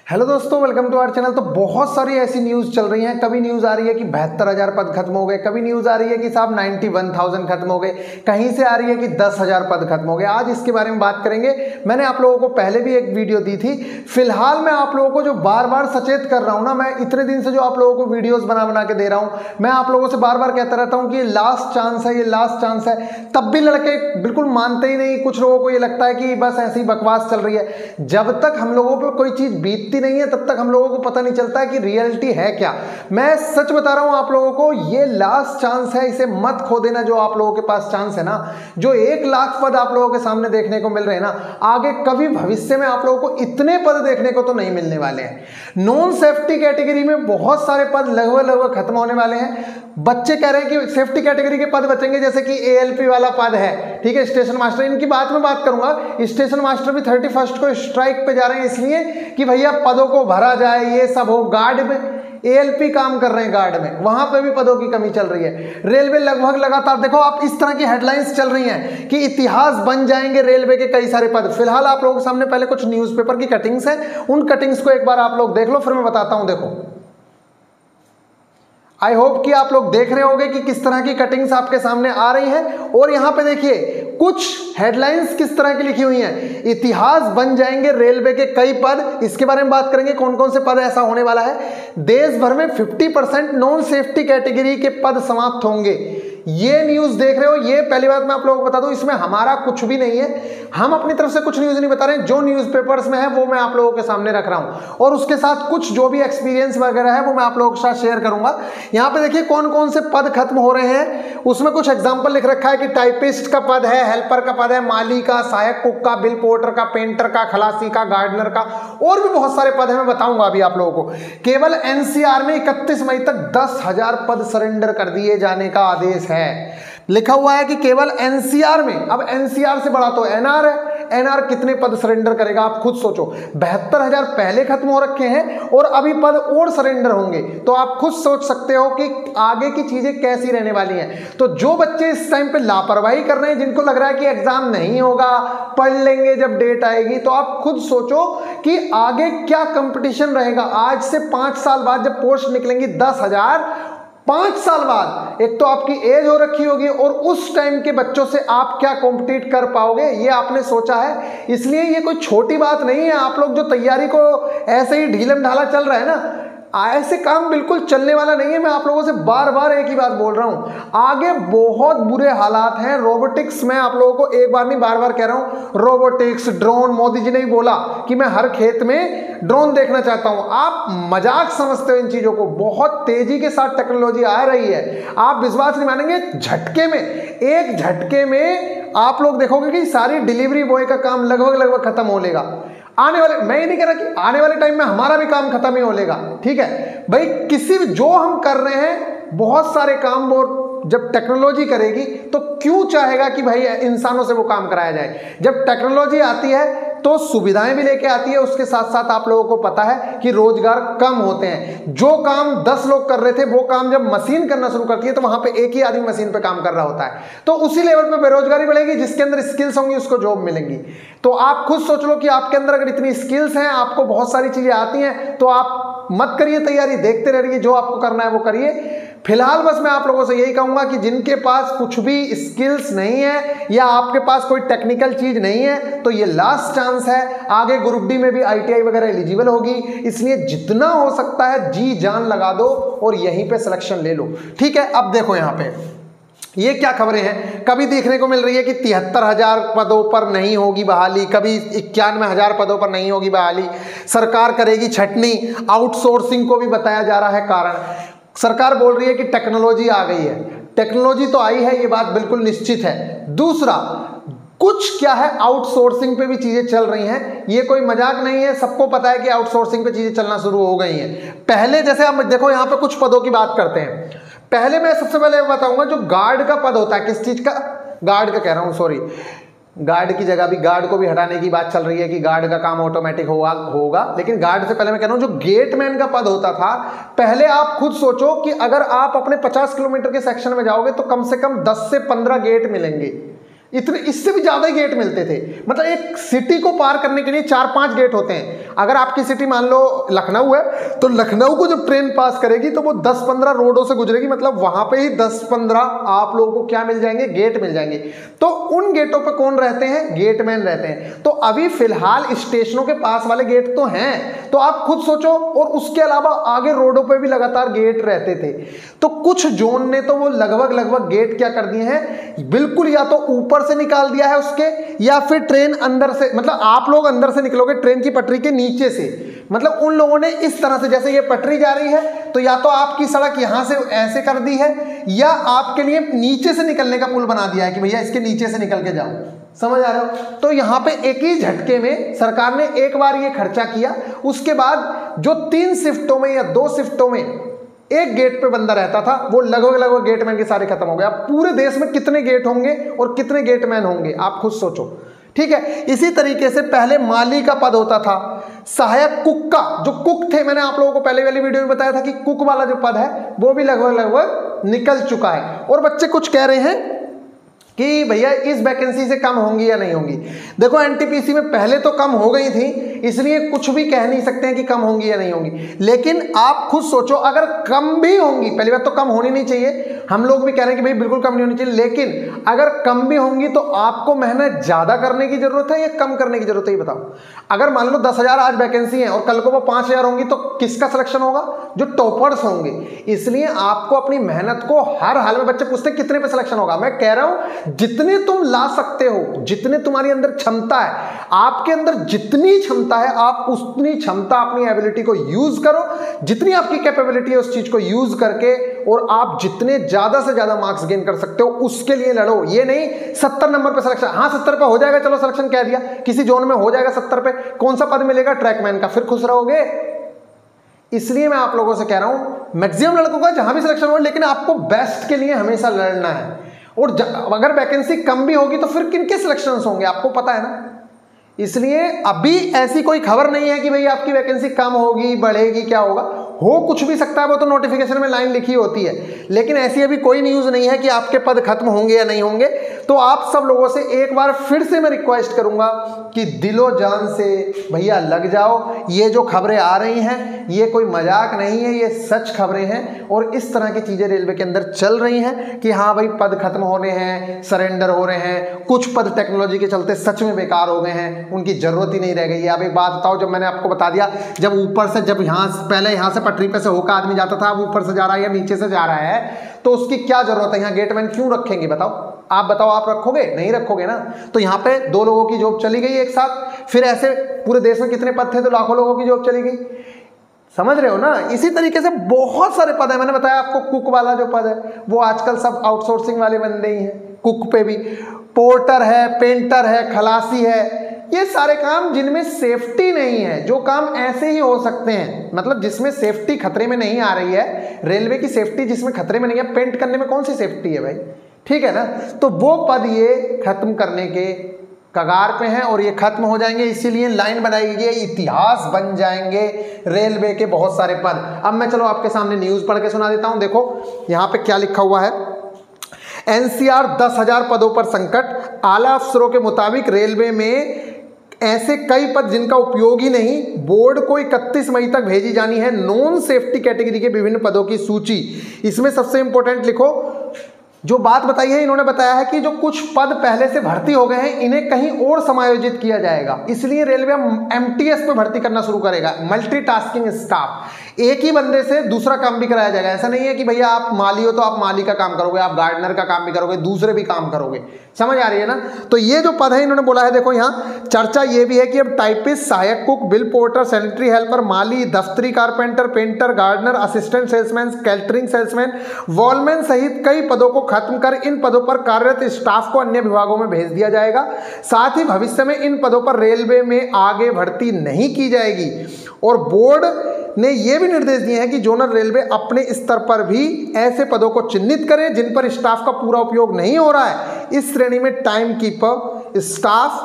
Hello दोस्तों, welcome to our channel. तो बहुत सारी ऐसी न्यूज़ चल रही हैं। कभी न्यूज़ आ रही है कि 72,000 पद खत्म हो गए, कभी न्यूज़ आ रही है कि साहब 91,000 खत्म हो गए, कहीं से आ रही है कि 10,000 पद खत्म हो गए। आज इसके बारे में बात करेंगे। मैंने आप लोगों को पहले भी एक वीडियो दी थी। फिलहाल मैं आप लोगों को जो बार बार सचेत कर रहा हूँ ना, मैं इतने दिन से जो आप लोगों को वीडियोज़ बना बना के दे रहा हूँ, मैं आप लोगों से बार बार कहता रहता हूँ कि ये लास्ट चांस है, ये लास्ट चांस है। तब भी लड़के बिल्कुल मानते ही नहीं। कुछ लोगों को ये लगता है कि बस ऐसी बकवास चल रही है। जब तक हम लोगों पर कोई चीज़ बीतती नहीं है तब तक हम लोगों को पता नहीं चलता है कि रियलिटी है क्या। मैं सच बता रहा हूं आप लोगों को, ये लास्ट चांस है, इसे मत खो देना। जो आप लोगों के पास चांस है ना, जो 1 लाख पद आप लोगों के सामने देखने को मिल रहे हैं ना, आगे कभी भविष्य में आप लोगों को इतने पद देखने को तो नहीं मिलने वाले हैं। नॉन सेफ्टी कैटेगरी में बहुत सारे पद लगभग खत्म होने वाले हैं। बच्चे कह रहे हैं कि सेफ्टी कैटेगरी के पद बचेंगे, जैसे कि एएलपी वाला पद है, ठीक है, स्टेशन मास्टर। इनकी बात में बात करूंगा। स्टेशन मास्टर भी 31 को स्ट्राइक पे जा रहे हैं, इसलिए कि भैया पदों को भरा जाए, ये सब हो। गार्ड में एएलपी काम कर रहे हैं, गार्ड में, वहां पे भी पदों की कमी चल रही है। रेलवे लगभग लगातार देखो आप, इस तरह की हेडलाइंस चल रही हैं कि इतिहास बन जाएंगे रेलवे के कई सारे पद। फिलहाल आप लोगों के सामने पहले कुछ न्यूज़पेपर की कटिंग्स हैं, उन कटिंग्स को एक बार आप लोग देख लो, फिर मैं बताता हूं। देखो, आई होप कि आप लोग देख रहे होंगे कि किस तरह की कटिंग्स आपके सामने आ रही हैं। और यहां पे देखिए कुछ हेडलाइंस किस तरह की लिखी हुई हैं। इतिहास बन जाएंगे रेलवे के कई पद, इसके बारे में बात करेंगे कौन कौन से पद ऐसा होने वाला है। देश भर में 50% नॉन सेफ्टी कैटेगरी के पद समाप्त होंगे। ये न्यूज़ देख रहे हो, ये पहली बात मैं आप लोगों को बता दूं, इसमें हमारा कुछ भी नहीं है। हम अपनी तरफ से कुछ न्यूज़ नहीं बता रहे हैं। जो न्यूज़पेपर्स में है वो मैं आप लोगों के सामने रख रहा हूं, और उसके साथ कुछ जो भी एक्सपीरियंस वगैरह है वो मैं आप लोगों के साथ शेयर करूंगा। यहाँ पे देखिए कौन कौन से पद खत्म हो रहे हैं। उसमें कुछ एग्जाम्पल लिख रखा है कि टाइपिस्ट का पद है, हेल्पर का पद है, माली का, सहायक कुक का, बिल पोर्टर का, पेंटर का, खलासी का, गार्डनर का, और भी बहुत सारे पद है, मैं बताऊंगा अभी आप लोगों को। केवल एनसीआर में 31 मई तक 10,000 पद सरेंडर कर दिए जाने का आदेश है। लिखा हुआ है कि केवल एनसीआर में। अब एनसीआर से बड़ा तो एनआर है। एनआर कितने पद सरेंडर करेगा आप खुद सोचो। 72,000 पहले खत्म हो रखे हैं और अभी पद और सरेंडर होंगे, तो आप खुद सोच सकते हो कि आगे की चीजें कैसी रहने वाली हैं। तो जो बच्चे इस टाइम पे लापरवाही कर रहे हैं, जिनको लग रहा है कि एग्जाम नहीं होगा, पढ़ लेंगे जब डेट आएगी, तो आप खुद सोचो कि आगे क्या कंपटीशन रहेगा। आज से 5 साल बाद जब पोस्ट निकलेंगी 10,000, 5 साल बाद एक तो आपकी एज हो रखी होगी, और उस टाइम के बच्चों से आप क्या कॉम्पिटिट कर पाओगे, ये आपने सोचा है। इसलिए ये कोई छोटी बात नहीं है। आप लोग जो तैयारी को ऐसे ही ढीलम ढाला चल रहा है ना, ऐसे काम बिल्कुल चलने वाला नहीं है। मैं आप लोगों से बार बार एक ही बात बोल रहा हूं, आगे बहुत बुरे हालात हैं। रोबोटिक्स, मैं आप लोगों को एक बार नहीं बार बार कह रहा हूं, रोबोटिक्स, ड्रोन, मोदी जी ने भी बोला कि मैं हर खेत में ड्रोन देखना चाहता हूं। आप मजाक समझते हो इन चीजों को। बहुत तेजी के साथ टेक्नोलॉजी आ रही है, आप विश्वास नहीं मानेंगे। झटके में, एक झटके में आप लोग देखोगे कि सारी डिलीवरी बॉय का काम लगभग खत्म हो लेगा। आने वाले, मैं ये नहीं कह रहा कि आने वाले टाइम में हमारा भी काम खत्म ही हो लेगा, ठीक है भाई। किसी भी, जो हम कर रहे हैं बहुत सारे काम, वो जब टेक्नोलॉजी करेगी तो क्यों चाहेगा कि भाई इंसानों से वो काम कराया जाए। जब टेक्नोलॉजी आती है तो सुविधाएं भी लेके आती है, उसके साथ साथ आप लोगों को पता है कि रोजगार कम होते हैं। जो काम 10 लोग कर रहे थे, वो काम जब मशीन करना शुरू करती है तो वहां पे एक ही आदमी मशीन पे काम कर रहा होता है। तो उसी लेवल पे बेरोजगारी बढ़ेगी। जिसके अंदर स्किल्स होंगी उसको जॉब मिलेंगी। तो आप खुद सोच लो कि आपके अंदर अगर इतनी स्किल्स हैं, आपको बहुत सारी चीजें आती हैं, तो आप मत करिए तैयारी, देखते रहिए, जो आपको करना है वो करिए। फिलहाल बस मैं आप लोगों से यही कहूंगा कि जिनके पास कुछ भी स्किल्स नहीं है, या आपके पास कोई टेक्निकल चीज नहीं है, तो ये लास्ट चांस है। आगे ग्रुप डी में भी आईटीआई वगैरह एलिजिबल होगी, इसलिए जितना हो सकता है जी जान लगा दो और यहीं पे सिलेक्शन ले लो, ठीक है। अब देखो यहाँ पे ये क्या खबरें हैं। कभी देखने को मिल रही है कि 73,000 पदों पर नहीं होगी बहाली, कभी 91,000 पदों पर नहीं होगी बहाली, सरकार करेगी छटनी। आउटसोर्सिंग को भी बताया जा रहा है कारण। सरकार बोल रही है कि टेक्नोलॉजी आ गई है। टेक्नोलॉजी तो आई है, ये बात बिल्कुल निश्चित है। दूसरा, कुछ क्या है, आउटसोर्सिंग पे भी चीजें चल रही हैं। ये कोई मजाक नहीं है, सबको पता है कि आउटसोर्सिंग पे चीजें चलना शुरू हो गई हैं। पहले जैसे हम देखो यहाँ पे कुछ पदों की बात करते हैं। पहले मैं सबसे पहले बताऊंगा जो गार्ड का पद होता है, किस चीज का, गार्ड का कह रहा हूं, सॉरी, गार्ड की जगह भी गार्ड को भी हटाने की बात चल रही है कि गार्ड का काम ऑटोमेटिक होगा। लेकिन गार्ड से पहले मैं कह रहा हूं जो गेटमैन का पद होता था, पहले आप खुद सोचो कि अगर आप अपने 50 किलोमीटर के सेक्शन में जाओगे तो कम से कम 10 से 15 गेट मिलेंगे। इतने, इससे भी ज्यादा गेट मिलते थे। मतलब एक सिटी को पार करने के लिए 4-5 गेट होते हैं। अगर आपकी सिटी मान लो लखनऊ है, तो लखनऊ को जब ट्रेन पास करेगी तो वो 10-15 रोडों से गुजरेगी, मतलब वहां पे ही 10-15 आप लोगों को क्या मिल जाएंगे, गेट मिल जाएंगे। तो उन गेटों पे कौन रहते हैं, गेटमैन रहते हैं। तो अभी फिलहाल स्टेशनों के पास वाले गेट तो हैं, तो आप खुद सोचो, और उसके अलावा आगे रोडों पे भी लगातार गेट रहते थे। तो कुछ जोन ने तो वो लगभग गेट क्या कर दिए हैं, बिल्कुल या तो ऊपर से निकाल दिया है उसके, या फिर ट्रेन अंदर से, मतलब आप लोग अंदर से निकलोगे ट्रेन की पटरी के नीचे से। मतलब उन लोगों ने इस तरह से, जैसे ये पटरी जा रही है तो या तो आपकी सड़क यहां से ऐसे कर दी है, या आपके लिए नीचे से निकलने का पुल बना दिया है कि भैया इसके नीचे से निकल के जाओ। समझ आ रहे हो? तो यहां पे एक ही झटके में सरकार ने एक बार ये खर्चा किया, उसके बाद जो 3 शिफ्टों में या 2 शिफ्टों में एक गेट पे बंदा रहता था, वो लगभग गेटमैन के सारे खत्म हो गए। अब पूरे देश में कितने गेट होंगे और कितने गेटमैन होंगे, आप खुद सोचो। ठीक है, इसी तरीके से पहले माली का पद होता था, सहायक कुक का, जो कुक थे, मैंने आप लोगों को पहले वाली वीडियो में बताया था कि कुक वाला जो पद है वो भी लगभग निकल चुका है। और बच्चे कुछ कह रहे हैं कि भैया इस वैकेंसी से कम होंगी या नहीं होंगी। देखो एनटीपीसी में पहले तो कम हो गई थी, इसलिए कुछ भी कह नहीं सकते हैं कि कम होंगी या नहीं होंगी। लेकिन आप खुद सोचो, अगर कम भी होंगी, पहली बात तो कम होनी नहीं चाहिए, हम लोग भी कह रहे हैं कि भाई बिल्कुल कम नहीं होनी चाहिए, लेकिन अगर कम भी होंगी तो आपको मेहनत ज्यादा करने की जरूरत है या कम करने की जरूरत है, ये बताओ। अगर मान लो 10,000 आज वैकेंसी है और कल को वो 5,000 होंगी, तो किसका सिलेक्शन होगा, जो टॉपर्स होंगे। इसलिए आपको अपनी मेहनत को हर हाल में, बच्चे पूछते कितने पे सिलेक्शन होगा, मैं कह रहा हूं जितने तुम ला सकते हो, जितने तुम्हारी अंदर क्षमता है, आपके अंदर जितनी क्षमता है आप उतनी क्षमता, अपनी एबिलिटी को यूज करो, जितनी आपकी कैपेबिलिटी है उस चीज को यूज करके, और आप जितने ज्यादा से ज्यादा मार्क्स गेन कर सकते हो उसके लिए लड़ो। ये नहीं 70 नंबर पे सिलेक्शन, हाँ 70 पे हो जाएगा, चलो सिलेक्शन कह दिया, किसी जोन में हो जाएगा 70 पे, कौन सा पद मिलेगा, ट्रैकमैन का, फिर खुश रहोगे। इसलिए मैं आप लोगों से कह रहा हूं, मैक्सिमम लड़कों का जहां भी सिलेक्शन हो, लेकिन आपको बेस्ट के लिए हमेशा लड़ना है। और अगर वैकेंसी कम भी होगी तो फिर किनके सिलेक्शंस होंगे आपको पता है ना। इसलिए अभी ऐसी कोई खबर नहीं है कि भाई आपकी वैकेंसी कम होगी, बढ़ेगी, क्या होगा, हो कुछ भी सकता है, वो तो नोटिफिकेशन में लाइन लिखी होती है, लेकिन ऐसी अभी कोई न्यूज़ नहीं है कि आपके पद खत्म होंगे या नहीं होंगे। तो आप सब लोगों से एक बार फिर से मैं रिक्वेस्ट करूंगा कि दिलो जान से भैया लग जाओ। ये जो खबरें आ रही हैं ये कोई मजाक नहीं है, ये सच खबरें हैं, और इस तरह की चीज़ें रेलवे के अंदर चल रही हैं कि हाँ भाई पद खत्म होने हैं, सरेंडर हो रहे हैं, कुछ पद टेक्नोलॉजी के चलते सच में बेकार हो गए हैं, उनकी ज़रूरत ही नहीं रह गई है। अब एक बात बताओ, जब मैंने आपको बता दिया, जब ऊपर से, जब यहाँ पहले यहाँ से पटरी पे से होकर आदमी जाता था, अब ऊपर से जा रहा है या नीचे से जा रहा है, तो उसकी क्या जरूरत है, यहाँ गेटमैन क्यों रखेंगे बताओ। आप बताओ, आप रखोगे? नहीं रखोगे ना। तो यहाँ पे 2 लोगों की जॉब चली गई एक साथ, फिर ऐसे पूरे देश में कितने पद थे, तो लाखों लोगों की जॉब चली गई। समझ रहे हो ना। इसी तरीके से बहुत सारे पद है, मैंने बताया आपको कुक वाला जो पद है वो आजकल सब आउटसोर्सिंग वाले बंदे ही हैं, कुक पे भी, पोर्टर है, पेंटर है, खलासी है, ये सारे काम जिनमें सेफ्टी नहीं है, जो काम ऐसे ही हो सकते हैं, मतलब जिसमें सेफ्टी खतरे में नहीं आ रही है, रेलवे की सेफ्टी जिसमें खतरे में नहीं है, पेंट करने में कौन सी सेफ्टी है भाई, ठीक है ना। तो वो पद ये खत्म करने के कगार पे हैं और ये खत्म हो जाएंगे, इसीलिए लाइन बनाई गई है, इतिहास बन जाएंगे रेलवे के बहुत सारे पद। अब मैं चलो आपके सामने न्यूज पढ़ के सुना देता हूं। देखो यहां पे क्या लिखा हुआ है, एनसीआर 10,000 पदों पर संकट, आला अफसरों के मुताबिक रेलवे में ऐसे कई पद जिनका उपयोग ही नहीं, बोर्ड को 31 मई तक भेजी जानी है नॉन सेफ्टी कैटेगरी के विभिन्न पदों की सूची। इसमें सबसे इंपॉर्टेंट लिखो, जो बात बताई है इन्होंने बताया है कि जो कुछ पद पहले से भर्ती हो गए हैं इन्हें कहीं और समायोजित किया जाएगा, इसलिए रेलवे एमटीएस पे भर्ती करना शुरू करेगा, मल्टीटास्किंग स्टाफ, एक ही बंदे से दूसरा काम भी कराया जाएगा। ऐसा नहीं है कि भैया आप माली हो तो आप माली का काम करोगे, आप गार्डनर का काम भी करोगे, दूसरे भी काम करोगे, समझ आ रही है ना। तो ये जो पद है इन्होंने बोला है, देखो यहाँ चर्चा ये भी है कि अब टाइपिस्ट, सहायक cook, bill porter, sanitary helper, माली, दफ्तरी carpenter, painter, gardener, assistant salesman, catering salesman, वॉलमैन सहित कई पदों को खत्म कर इन पदों पर कार्यरत स्टाफ को अन्य विभागों में भेज दिया जाएगा। साथ ही भविष्य में इन पदों पर रेलवे में आगे भर्ती नहीं की जाएगी। और बोर्ड ने यह भी निर्देश दिए हैं कि जोनल रेलवे अपने स्तर पर भी ऐसे पदों को चिन्हित करें जिन पर स्टाफ का पूरा उपयोग नहीं हो रहा है। इस श्रेणी में टाइम कीपर स्टाफ,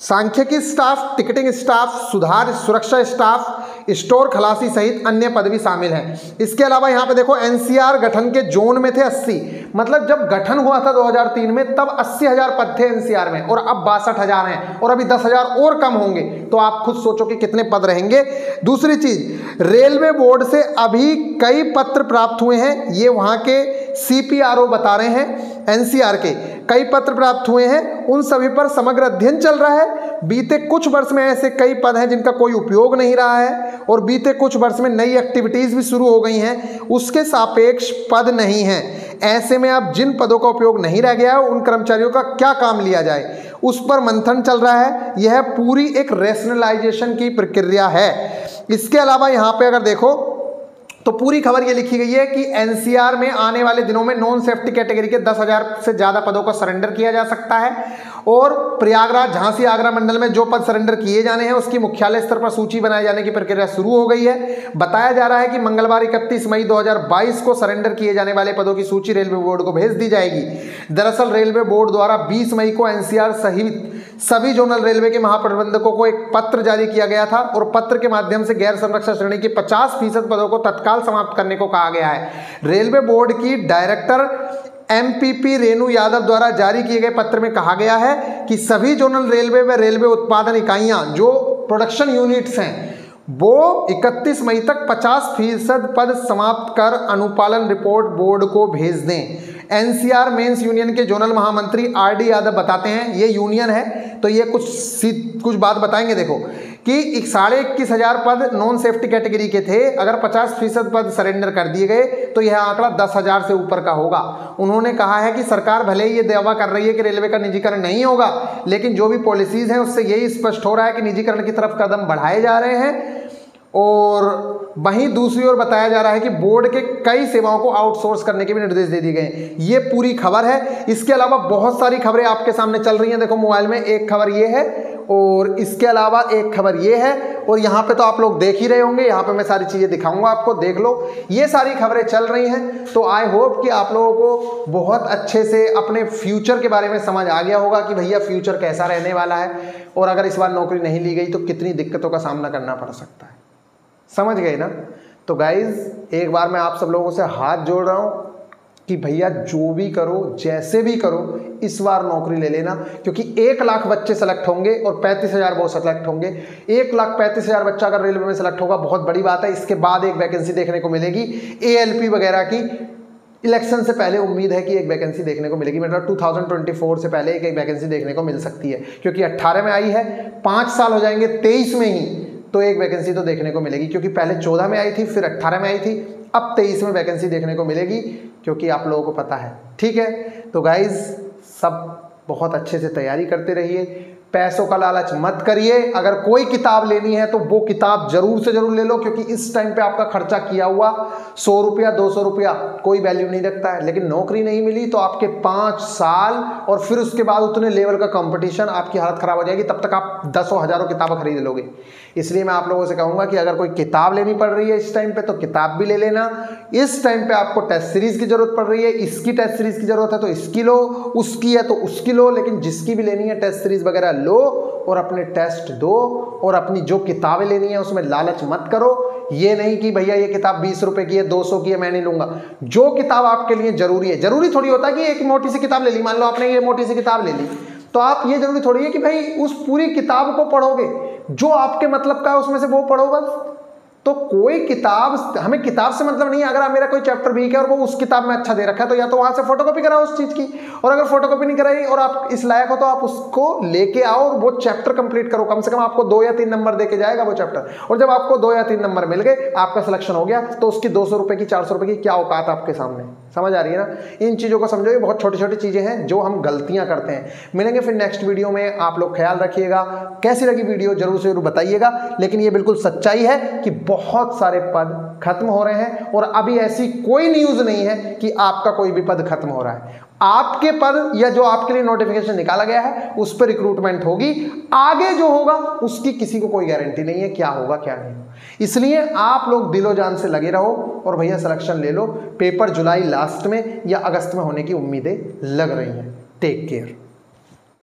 सांख्यिकी स्टाफ, टिकटिंग स्टाफ, सुधार सुरक्षा स्टाफ, स्टोर खलासी सहित अन्य पद भी शामिल हैं। इसके अलावा यहाँ पे देखो एनसीआर गठन के जोन में थे 80, मतलब जब गठन हुआ था 2003 में तब 80,000 पद थे एनसीआर में, और अब 62,000 हैं, और अभी 10,000 और कम होंगे। तो आप खुद सोचो कि कितने पद रहेंगे। दूसरी चीज, रेलवे बोर्ड से अभी कई पत्र प्राप्त हुए हैं, ये वहां के सीपीआरओ बता रहे हैं, एनसीआर के कई पत्र प्राप्त हुए हैं, उन सभी पर समग्र अध्ययन चल रहा है। बीते कुछ वर्ष में ऐसे कई पद हैं जिनका कोई उपयोग नहीं रहा है, और बीते कुछ वर्ष में नई एक्टिविटीज भी शुरू हो गई हैं, उसके सापेक्ष पद नहीं हैं। ऐसे में अब जिन पदों का उपयोग नहीं रह गया है उन कर्मचारियों का क्या काम लिया जाए, उस पर मंथन चल रहा है। यह पूरी एक रेशनलाइजेशन की प्रक्रिया है। इसके अलावा यहाँ पे अगर देखो तो पूरी खबर ये लिखी गई है कि एनसीआर में आने वाले दिनों में नॉन सेफ्टी कैटेगरी के 10,000 से ज्यादा पदों को सरेंडर किया जा सकता है, और प्रयागराज, झांसी, आगरा मंडल में जो पद सरेंडर किए जाने हैं उसकी मुख्यालय स्तर पर सूची बनाए जाने की प्रक्रिया शुरू हो गई है। बताया जा रहा है कि मंगलवार 31 मई 2022 को सरेंडर किए जाने वाले पदों की सूची रेलवे बोर्ड को भेज दी जाएगी। दरअसल रेलवे बोर्ड द्वारा 20 मई को एनसीआर सहित सभी जोनल रेलवे के महाप्रबंधकों को एक पत्र जारी किया गया था, और पत्र के माध्यम से गैर संरक्षण श्रेणी के 50% पदों को तत्काल समाप्त करने को कहा गया है। रेलवे बोर्ड की डायरेक्टर एमपीपी रेणु यादव द्वारा जारी किए गए पत्र में कहा गया है कि सभी जोनल रेलवे व रेलवे उत्पादन इकाइयां, जो प्रोडक्शन यूनिट्स हैं, वो 31 मई तक 50% पद समाप्त कर अनुपालन रिपोर्ट बोर्ड को भेज दें। एनसीआर मेंस यूनियन के जोनल महामंत्री आरडी यादव बताते हैं, ये यूनियन है तो ये कुछ बात बताएंगे। देखो कि 21,500 पद नॉन सेफ्टी कैटेगरी के थे, अगर 50% पद सरेंडर कर दिए गए तो यह आंकड़ा 10,000 से ऊपर का होगा। उन्होंने कहा है कि सरकार भले ही ये दावा कर रही है कि रेलवे का निजीकरण नहीं होगा, लेकिन जो भी पॉलिसीज हैं उससे यही स्पष्ट हो रहा है कि निजीकरण की तरफ कदम बढ़ाए जा रहे हैं। और वहीं दूसरी ओर बताया जा रहा है कि बोर्ड के कई सेवाओं को आउटसोर्स करने के भी निर्देश दे दिए गए। ये पूरी खबर है। इसके अलावा बहुत सारी खबरें आपके सामने चल रही हैं। देखो मोबाइल में एक खबर ये है, और इसके अलावा एक खबर ये है, और यहाँ पे तो आप लोग देख ही रहे होंगे, यहाँ पे मैं सारी चीज़ें दिखाऊंगा आपको, देख लो। ये सारी खबरें चल रही हैं, तो आई होप कि आप लोगों को बहुत अच्छे से अपने फ्यूचर के बारे में समझ आ गया होगा कि भैया फ्यूचर कैसा रहने वाला है, और अगर इस बार नौकरी नहीं ली गई तो कितनी दिक्कतों का सामना करना पड़ सकता है। समझ गए ना? तो गाइज एक बार मैं आप सब लोगों से हाथ जोड़ रहा हूँ कि भैया जो भी करो, जैसे भी करो, इस बार नौकरी ले लेना, क्योंकि 1 लाख बच्चे सेलेक्ट होंगे और 35,000 वो सेलेक्ट होंगे। 1,35,000 बच्चा अगर रेलवे में सेलेक्ट होगा बहुत बड़ी बात है। इसके बाद एक वैकेंसी देखने को मिलेगी ALP वगैरह की। इलेक्शन से पहले उम्मीद है कि एक वैकेंसी देखने को मिलेगी, मतलब 2024 से पहले एक वैकेंसी देखने को मिल सकती है, क्योंकि 18 में आई है, 5 साल हो जाएंगे 23 में ही, तो एक वैकेंसी तो देखने को मिलेगी, क्योंकि पहले 14 में आई थी, फिर 18 में आई थी, अब 23 में वैकेंसी देखने को मिलेगी, क्योंकि आप लोगों को पता है। ठीक है, तो गाइज सब बहुत अच्छे से तैयारी करते रहिए, पैसों का लालच मत करिए। अगर कोई किताब लेनी है तो वो किताब जरूर से जरूर ले लो, क्योंकि इस टाइम पे आपका खर्चा किया हुआ 100 रुपया 200 रुपया कोई वैल्यू नहीं रखता है। लेकिन नौकरी नहीं मिली तो आपके 5 साल और फिर उसके बाद उतने लेवल का कंपटीशन, आपकी हालत खराब हो जाएगी। तब तक आप 10 हज़ारों किताबें खरीद लोगे। इसलिए मैं आप लोगों से कहूँगा कि अगर कोई किताब लेनी पड़ रही है इस टाइम पे तो किताब भी ले लेना। इस टाइम पे आपको टेस्ट सीरीज की जरूरत पड़ रही है, इसकी टेस्ट सीरीज की जरूरत है तो इसकी लो, उसकी है तो उसकी लो, लेकिन जिसकी भी लेनी है टेस्ट सीरीज वगैरह लो और अपने टेस्ट दो। और अपनी जो किताबें लेनी है उसमें लालच मत करो। ये नहीं कि भैया ये किताब 20 रुपए की है, 200 की है, मैं नहीं लूंगा। जो किताब आपके लिए जरूरी है, जरूरी थोड़ी होता है कि एक मोटी सी किताब ले ली, मान लो आपने ये मोटी सी किताब ले ली तो आप ये जरूरी थोड़ी है कि भाई उस पूरी किताब को पढ़ोगे, जो आपके मतलब का है उसमें से वो पढ़ो बस। तो कोई किताब, हमें किताब से मतलब नहीं है। अगर आप मेरा कोई चैप्टर वीक है और वो उस किताब में अच्छा दे रखा है तो या तो वहां से फोटोकॉपी कराओ उस चीज की, और अगर फोटोकॉपी नहीं कराई और आप इस लायक हो तो आप उसको लेके आओ और वो चैप्टर कंप्लीट करो। कम से कम आपको 2 या 3 नंबर देके जाएगा वो चैप्टर। और जब आपको 2 या 3 नंबर मिल गए, आपका सिलेक्शन हो गया, तो उसकी 200 रुपए की 400 रुपए की क्या औकात आपके सामने। समझ आ रही है ना? इन चीजों को समझो, ये बहुत छोटी छोटी चीजें हैं जो हम गलतियां करते हैं। मिलेंगे फिर नेक्स्ट वीडियो में। आप लोग ख्याल रखिएगा। कैसी लगी वीडियो जरूर से जरूर बताइएगा। लेकिन ये बिल्कुल सच्चाई है कि बहुत सारे पद खत्म हो रहे हैं और अभी ऐसी कोई न्यूज नहीं है कि आपका कोई भी पद खत्म हो रहा है। आपके पद या जो आपके लिए नोटिफिकेशन निकाला गया है उस पर रिक्रूटमेंट होगी। आगे जो होगा उसकी किसी को कोई गारंटी नहीं है, क्या होगा क्या नहीं। इसलिए आप लोग दिलो जान से लगे रहो और भैया सिलेक्शन ले लो। पेपर जुलाई लास्ट में या अगस्त में होने की उम्मीदें लग रही हैं। Take care.